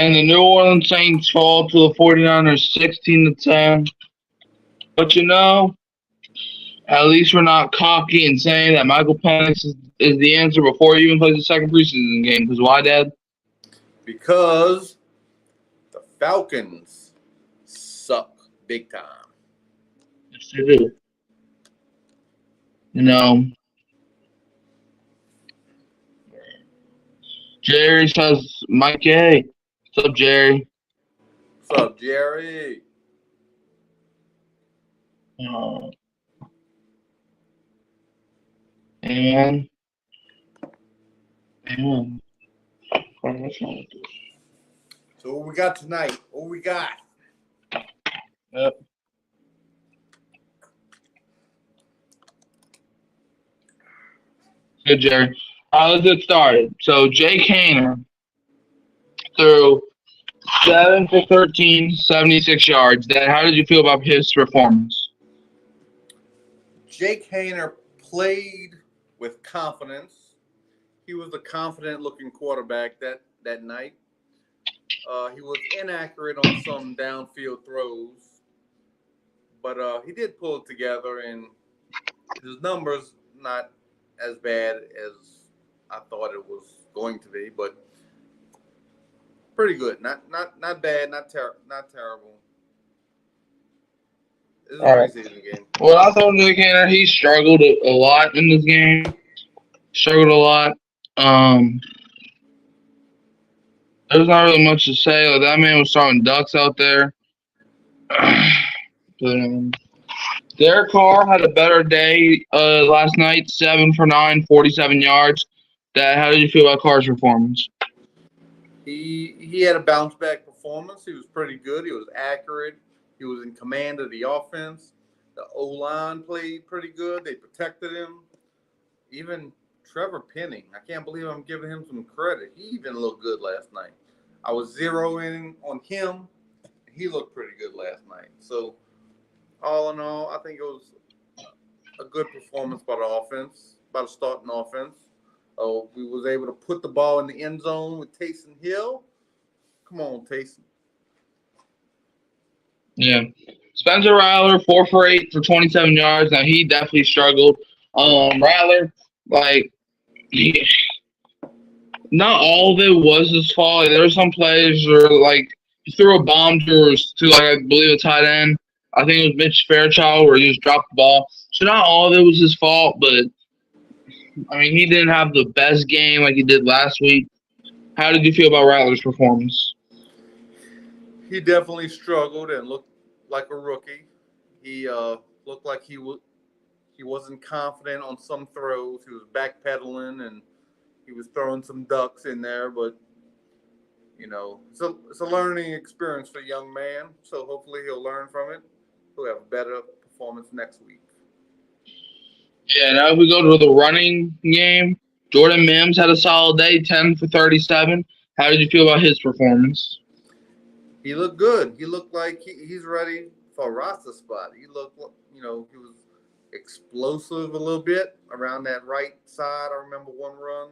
And the New Orleans Saints fall to the 49ers 16-10. But at least we're not cocky and saying that Michael Penix is the answer before he even plays the second preseason game. Because why, Dad? Because the Falcons suck big time. Yes, they do. Jerry says, Mike A. What's up, Jerry? What's up, Jerry? And so what we got tonight? What we got? Yep. Good, Jerry. Let's get started. So Jake Haener threw 7 for 13, 76 yards. Dad, how did you feel about his performance? Jake Haener played with confidence. He was a confident-looking quarterback that night. He was inaccurate on some downfield throws, but he did pull it together, and his numbers not as bad as I thought it was going to be, but pretty good. Not bad. Not terrible. This is a preseason game. Well, I thought Jake Haener, he struggled a lot in this game. Struggled a lot. There's not really much to say. Like, that man was throwing ducks out there. But Derek Carr had a better day last night. 7 for 9, 47 yards. Dad, how did you feel about Carr's performance? He had a bounce back performance. He was pretty good. He was accurate. He was in command of the offense. The O-line played pretty good. They protected him. Even Trevor Penning, I can't believe I'm giving him some credit. He even looked good last night. I was zeroing on him. He looked pretty good last night. So, all in all, I think it was a good performance by the offense, by the starting offense. We was able to put the ball in the end zone with Taysom Hill. Come on, Taysom. Yeah. Spencer Rattler, 4 for 8 for 27 yards. Now, he definitely struggled. Rattler, not all of it was his fault. Like, there were some plays where, he threw a bomb to I believe, a tight end. I think it was Mitch Fairchild where he just dropped the ball. So not all of it was his fault, but, he didn't have the best game like he did last week. How did you feel about Rattler's performance? He definitely struggled and looked like a rookie. He looked like he wasn't confident on some throws. He was backpedaling and he was throwing some ducks in there, but it's a learning experience for a young man. So hopefully he'll learn from it. He'll have a better performance next week. Yeah, now if we go to the running game, Jordan Mims had a solid day, 10 for 37. How did you feel about his performance? He looked good. He looked like he's ready for a roster spot. He looked, he was explosive a little bit around that right side. I remember one run.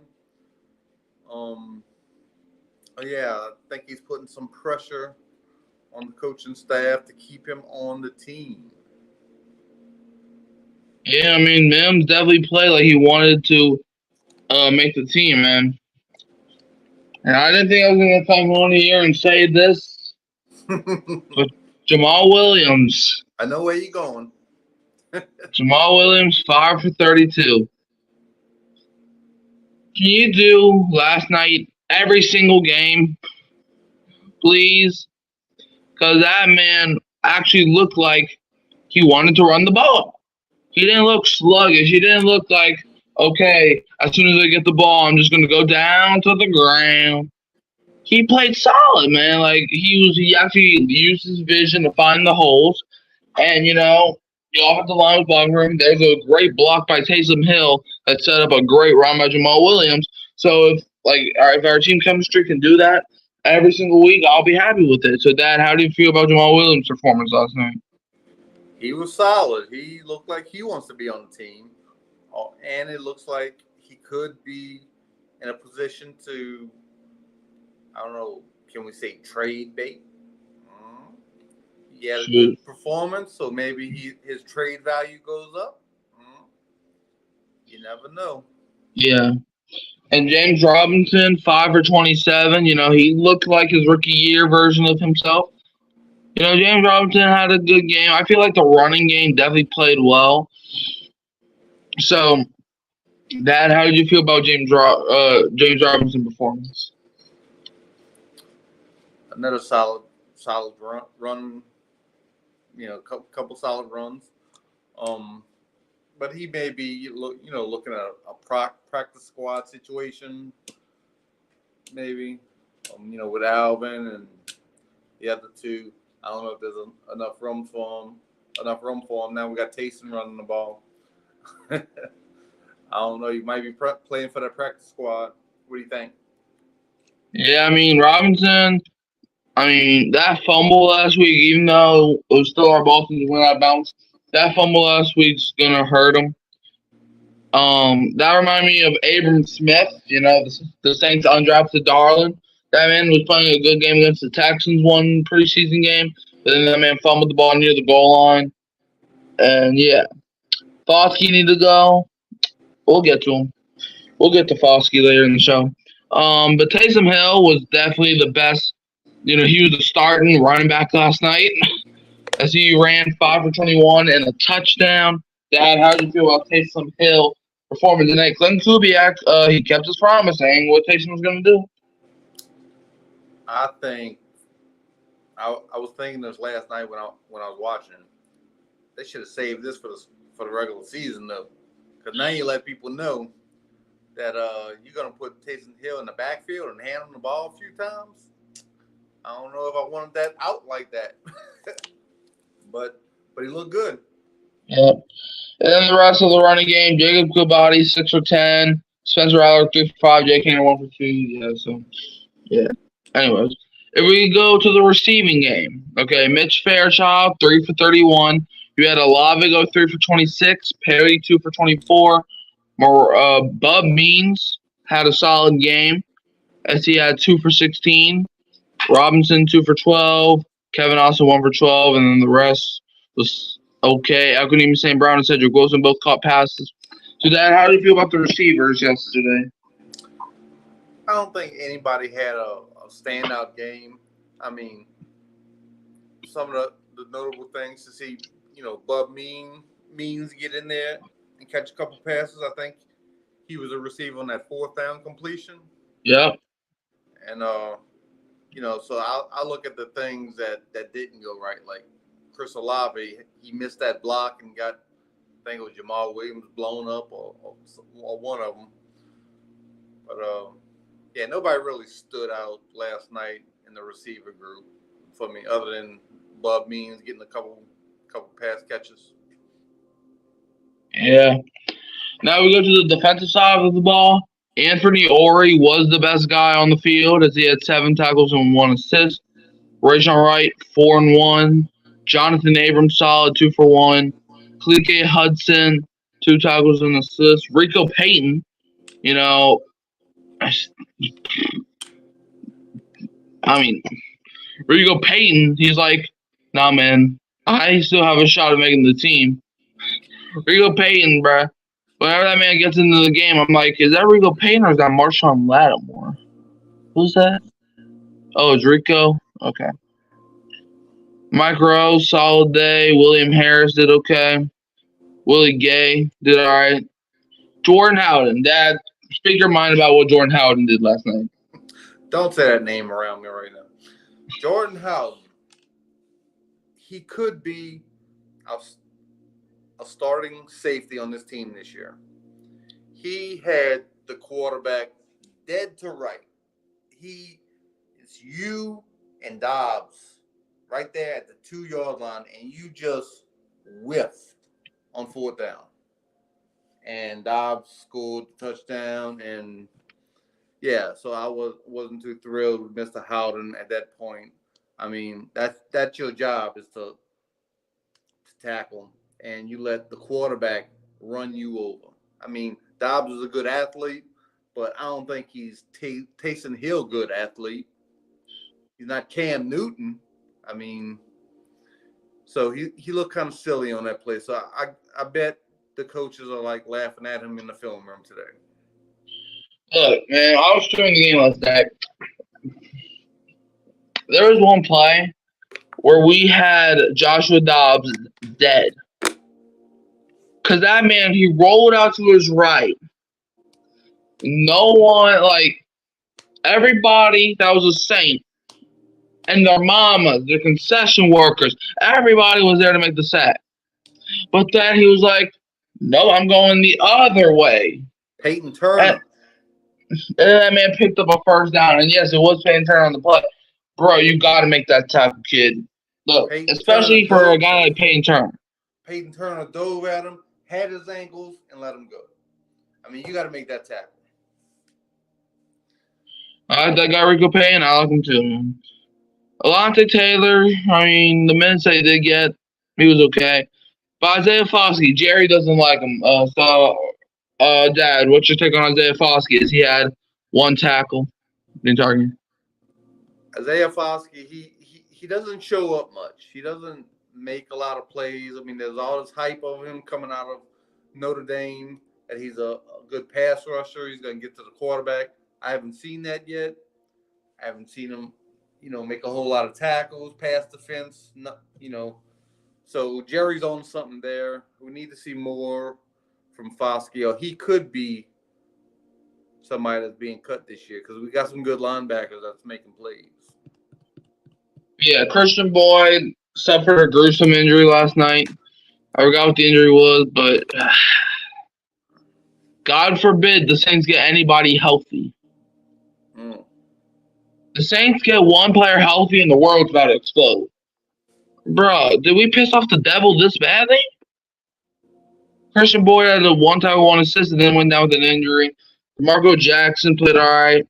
I think he's putting some pressure on the coaching staff to keep him on the team. Yeah, Mims definitely played like he wanted to make the team, man. And I didn't think I was going to come on here and say this, but Jamal Williams. I know where you're going. Jamal Williams, 5 for 32. Can you do last night every single game, please? Because that man actually looked like he wanted to run the ball. He didn't look sluggish. He didn't look like, okay, as soon as I get the ball, I'm just going to go down to the ground. He played solid, man. He actually used his vision to find the holes. And, the offensive line was blocking him. There's a great block by Taysom Hill that set up a great run by Jamal Williams. So if our team chemistry can do that every single week, I'll be happy with it. So, Dad, how do you feel about Jamal Williams' performance last night? He was solid. He looked like he wants to be on the team. And it looks like he could be in a position to, can we say trade bait? He had a Shoot. good performance, so maybe his trade value goes up. You never know. Yeah. And James Robinson, 5 for 27. He looked like his rookie year version of himself. James Robinson had a good game. I feel like the running game definitely played well. So, Dad, how did you feel about James Robinson performance? Another solid run. Couple solid runs. But he may be looking at a practice squad situation, maybe. With Alvin and the other two. I don't know if there's enough room for him. Now we got Taysom running the ball. I don't know. You might be playing for that practice squad. What do you think? Yeah, Robinson. That fumble last week, even though it was still our ball since went out of bounds, that fumble last week's gonna hurt him. That reminded me of Abram Smith. The Saints undrafted darling. That man was playing a good game against the Texans one preseason game, but then that man fumbled the ball near the goal line. And yeah, Foskey need to go. We'll get to him. We'll get to Foskey later in the show. But Taysom Hill was definitely the best. He was the starting running back last night as he ran 5 for 21 and a touchdown. Dad, how did you feel about Taysom Hill performing tonight? Glenn Kubiak, he kept his promise, saying what Taysom was going to do. I think I was thinking this last night when I was watching. They should have saved this for the regular season though, because now you let people know that you're gonna put Taysom Hill in the backfield and hand him the ball a few times. I don't know if I wanted that out like that, but he looked good. Yeah. And then the rest of the running game, Jacob Kubati, 6 for 10. Spencer Rattler, 3 for 5. Jake Hainer, 1 for 2. Yeah, so, yeah. Anyways, if we go to the receiving game, okay, Mitch Fairchild, 3 for 31. You had Olave go 3 for 26. Perry, 2 for 24. Bub Means had a solid game as he had 2 for 16. Robinson, 2 for 12. Kevin Austin, 1 for 12. And then the rest was okay. Alquanime St. Brown and Cedric Wilson both caught passes. So, Dad, how do you feel about the receivers yesterday? I don't think anybody had a standout game. Some of the notable things to see, Bub Means get in there and catch a couple passes. I think he was a receiver on that 4th down completion. Yep. And so I look at the things that didn't go right, like Chris Olave. He missed that block and got, I think it was Jamal Williams blown up or one of them. But yeah, nobody really stood out last night in the receiver group for me, other than Bub Means getting a couple pass catches. Yeah. Now we go to the defensive side of the ball. Anthony Orey was the best guy on the field as he had 7 tackles and 1 assist. Rajon Wright, 4 and 1. Jonathan Abrams, solid, 2 for 1. Klike Hudson, 2 tackles and assists. Rico Payton, Rico Payton, he's like, nah, man, I still have a shot at making the team. Rico Payton, bruh. Whenever that man gets into the game, I'm like, is that Rico Payton or is that Marshawn Lattimore? Who's that? Oh, it's Rico? Okay. Mike Rose, solid day. William Harris did okay. Willie Gay did all right. Jordan Howden, Dad, speak your mind about what Jordan Howden did last night. Don't say that name around me right now. Jordan Howden, he could be a starting safety on this team this year. He had the quarterback dead to right. It's you and Dobbs right there at the 2-yard line, and you just whiffed on 4th down. And Dobbs scored the touchdown, and yeah, so I wasn't too thrilled with Mr. Howden at that point. That's your job, is to tackle, and you let the quarterback run you over. Dobbs is a good athlete, but I don't think he's Taysom Hill good athlete. He's not Cam Newton. I mean, so he looked kind of silly on that play. So I bet the coaches are like laughing at him in the film room today. Look, man, I was streaming the game last night. There was one play where we had Joshua Dobbs dead. Because that man, he rolled out to his right. No one, like, everybody that was a Saint and their mamas, their concession workers, everybody was there to make the sack. But then he was like, no, I'm going the other way. Peyton Turner. And that man picked up a first down. And yes, it was Peyton Turner on the play. Bro, you got to make that tackle, kid. Look, Peyton especially Turner for a guy like Peyton Turner. Peyton Turner dove at him, had his ankles, and let him go. I mean, you got to make that tackle. I like that guy Rico Payne. I like him too. Alontae Taylor, I mean, the minutes they did get, he was okay. But Isaiah Foskey, Jerry doesn't like him. Dad, what's your take on Isaiah Foskey? He had one tackle the entire game. Isaiah Foskey, he doesn't show up much. He doesn't make a lot of plays. I mean, there's all this hype of him coming out of Notre Dame that he's a good pass rusher. He's going to get to the quarterback. I haven't seen that yet. I haven't seen him, make a whole lot of tackles, pass defense, So Jerry's on something there. We need to see more from Foskey. Or he could be somebody that's being cut this year because we got some good linebackers that's making plays. Yeah, Christian Boyd suffered a gruesome injury last night. I forgot what the injury was, but God forbid the Saints get anybody healthy. The Saints get one player healthy and the world's about to explode. Bro, did we piss off the devil this badly? Christian Boyd had a one tackle, one assist, and then went down with an injury. Marco Jackson played all right.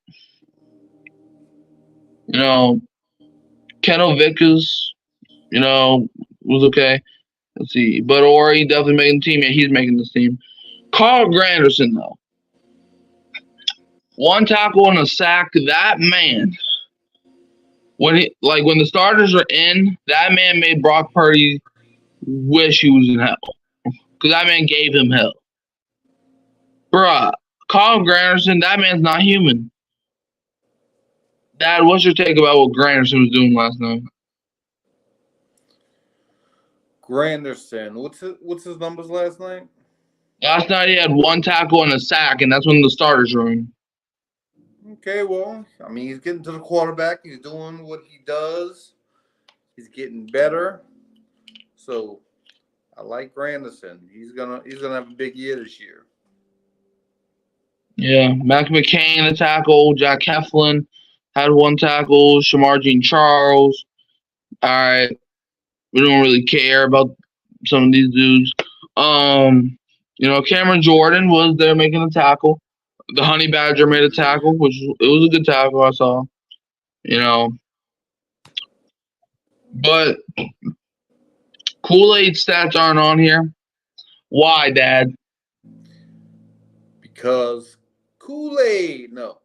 Kendall Vickers, was okay. Let's see. But Ori definitely making the team. Yeah, he's making this team. Carl Granderson, though. One tackle and a sack. That man, when the starters are in, that man made Brock Purdy wish he was in hell. Because that man gave him hell. Bruh, Carl Granderson, that man's not human. Dad, what's your take about what Granderson was doing last night? Granderson, what's his numbers last night? Last night he had one tackle and a sack, and that's when the starters were in. Okay, well, I mean, he's getting to the quarterback. He's doing what he does. He's getting better. So I like Granderson. He's gonna have a big year this year. Yeah, Mac McCain a tackle. Jack Heflin had one tackle. Shamar Jean-Charles. All right, we don't really care about some of these dudes. Cameron Jordan was there making a tackle. The Honey Badger made a tackle, which it was a good tackle I saw. But Kool-Aid stats aren't on here. Why, Dad? Because Kool-Aid got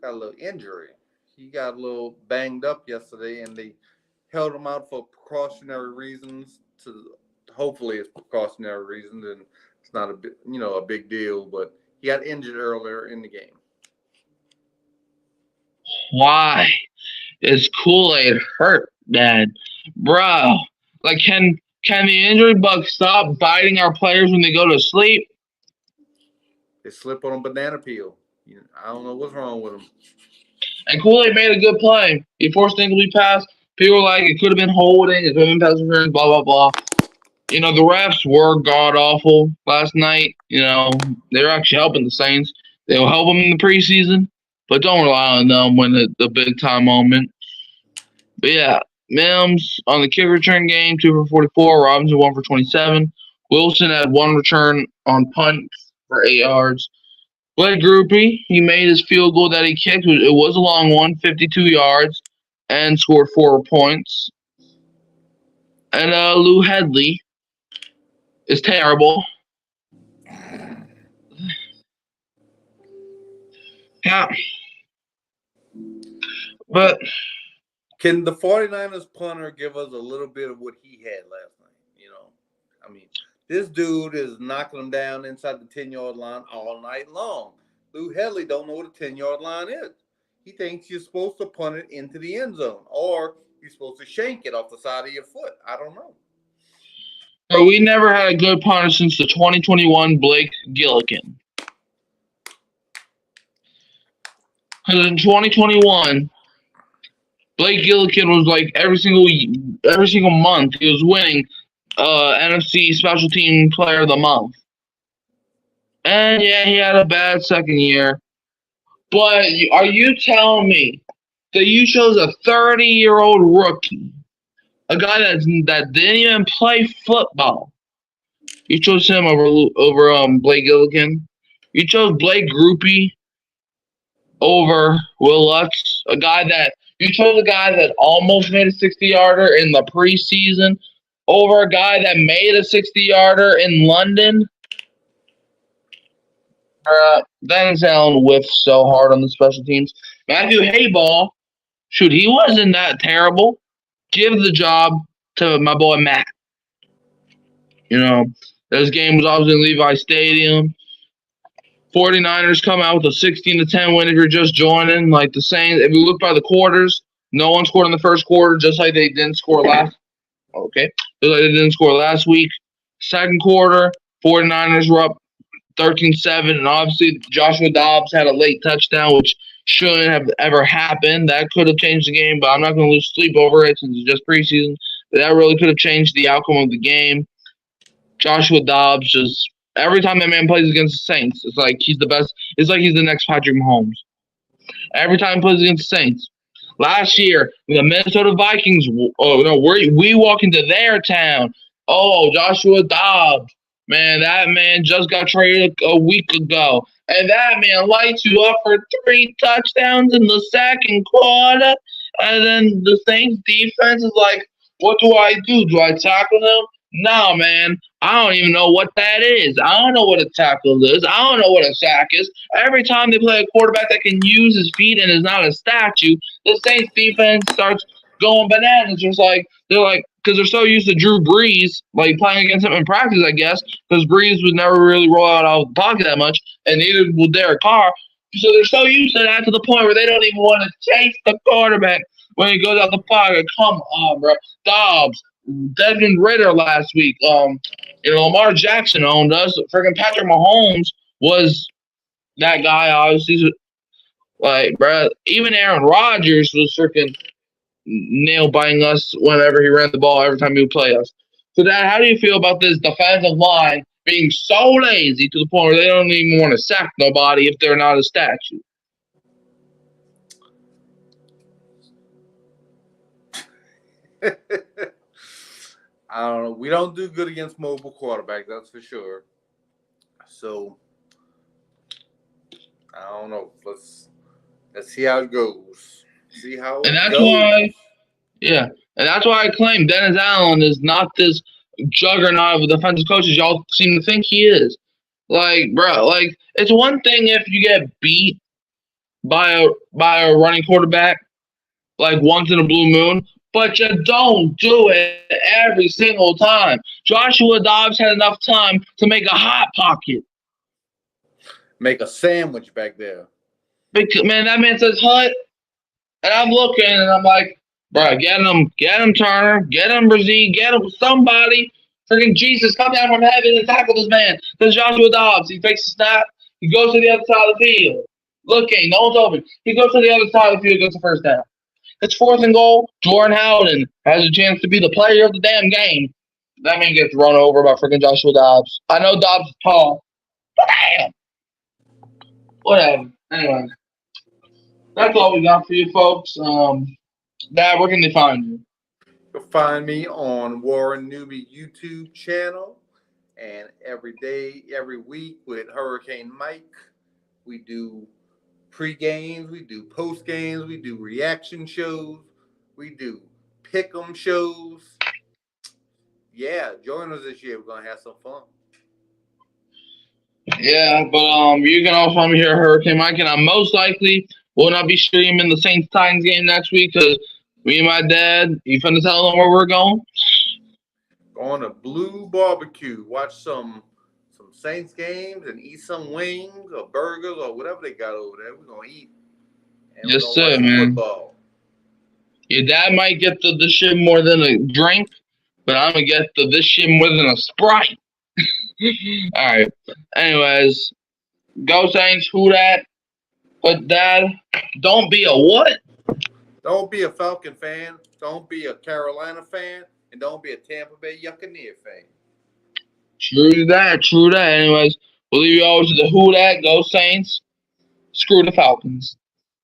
a little injury. He got a little banged up yesterday, and they held him out for precautionary reasons. Hopefully, it's precautionary reasons, and it's not a big deal. But he got injured earlier in the game. Why is Kool-Aid hurt, Dad? Bro, can the injury bug stop biting our players when they go to sleep? They slip on a banana peel. I don't know what's wrong with them. And Kool-Aid made a good play. He forced an incomplete pass. People were like, it could have been holding, it could have been pass interference, blah, blah, blah. The refs were god-awful last night. They were actually helping the Saints. They'll help them in the preseason, but don't rely on them when the big-time moment. But, yeah, Mims on the kick return game, 2 for 44. Robinson, 1 for 27. Wilson had one return on punt for 8 yards. Blake Grupe, he made his field goal that he kicked. It was a long one, 52 yards, and scored 4 points. And Lou Hedley is terrible. Yeah. But can the 49ers punter give us a little bit of what he had last night? I mean, this dude is knocking them down inside the 10-yard line all night long. Lou Hedley don't know what a 10-yard line is. He thinks you're supposed to punt it into the end zone, or you're supposed to shank it off the side of your foot. I don't know. Bro, we never had a good punter since the 2021 Blake Gillikin. Because in 2021, Blake Gillikin was like every single month he was winning NFC Special Team Player of the Month. And yeah, he had a bad second year. But are you telling me that you chose a 30-year-old rookie, a guy that didn't even play football? You chose him over Blake Gillikin. You chose Blake Groupie over Will Lutz, you chose a guy that almost made a 60-yarder in the preseason over a guy that made a 60-yarder in London. Dennis Allen whiffed so hard on the special teams. Matthew Hayball, shoot, he wasn't that terrible. Give the job to my boy Matt. This game was obviously in Levi Stadium. 49ers come out with a 16-10 win if you're just joining. Like the Saints, if you look by the quarters, no one scored in the first quarter, just like they didn't score last. Okay, just like they didn't score last week. Second quarter, 49ers were up 13-7, and obviously Joshua Dobbs had a late touchdown, which shouldn't have ever happened. That could have changed the game, but I'm not going to lose sleep over it since it's just preseason. But that really could have changed the outcome of the game. Joshua Dobbs just every time that man plays against the Saints, it's like he's the best. It's like he's the next Patrick Mahomes. Every time he plays against the Saints. Last year, the Minnesota Vikings, we walk into their town. Oh, Joshua Dobbs. Man, that man just got traded a week ago. And that man lights you up for 3 touchdowns in the second quarter. And then the Saints defense is like, what do I do? Do I tackle them? No, man. I don't even know what that is. I don't know what a tackle is. I don't know what a sack is. Every time they play a quarterback that can use his feet and is not a statue, the Saints defense starts going bananas. They're like, because they're so used to Drew Brees, like playing against him in practice, I guess, because Brees would never really roll out of the pocket that much, and neither will Derek Carr. So they're so used to that to the point where they don't even want to chase the quarterback when he goes out the pocket. Come on, bro. Dobbs, Desmond Ritter last week. Lamar Jackson owned us. Freaking Patrick Mahomes was that guy, obviously. Like, bro, even Aaron Rodgers was freaking nail-biting us whenever he ran the ball every time he would play us. So, Dad, how do you feel about this defensive line being so lazy to the point where they don't even want to sack nobody if they're not a statue? I don't know. We don't do good against mobile quarterbacks, that's for sure. So, I don't know. Let's see how it goes. See how and that's it goes. why, yeah, and that's why I claim Dennis Allen is not this juggernaut of defensive coaches y'all seem to think he is. Like, bro, like it's one thing if you get beat by a running quarterback, like once in a blue moon, but you don't do it every single time. Joshua Dobbs had enough time to make a hot pocket. Make a sandwich back there. Because, man, that man says hut, and I'm looking, and I'm like, bro, get him, Turner, get him, Brzee, get him, somebody. Freaking Jesus, come down from heaven and tackle this man. There's Joshua Dobbs. He takes a snap. He goes to the other side of the field. Looking, no one's open. He goes to the other side of the field, gets the first down. It's 4th and goal. Jordan Howden has a chance to be the player of the damn game. That man gets run over by freaking Joshua Dobbs. I know Dobbs is tall, but damn. Whatever. Anyway, that's all we got for you folks. Dad, where can they find you? You'll find me on Warren Newby YouTube channel, and every day, every week with Hurricane Mike, we do pre-games, we do post-games, we do reaction shows, we do pick-em shows. Yeah, join us this year. We're going to have some fun. Yeah, but you can also find me here at Hurricane Mike, and I'm most likely We'll not be streaming the Saints Titans game next week because me and my dad, you finna tell them where we're going? Going to Blue Barbecue. Watch some Saints games and eat some wings or burgers or whatever they got over there. We're gonna eat. And Yes, we're gonna sir, watch some man. football. Your dad might get the shit more than a drink, but I'm gonna get this shit more than a Sprite. All right. Anyways, go Saints. Who that? But Dad, don't be a what? Don't be a Falcon fan. Don't be a Carolina fan. And don't be a Tampa Bay Buccaneer fan. True that. True that. Anyways, we'll leave you all to the who that. Go Saints. Screw the Falcons.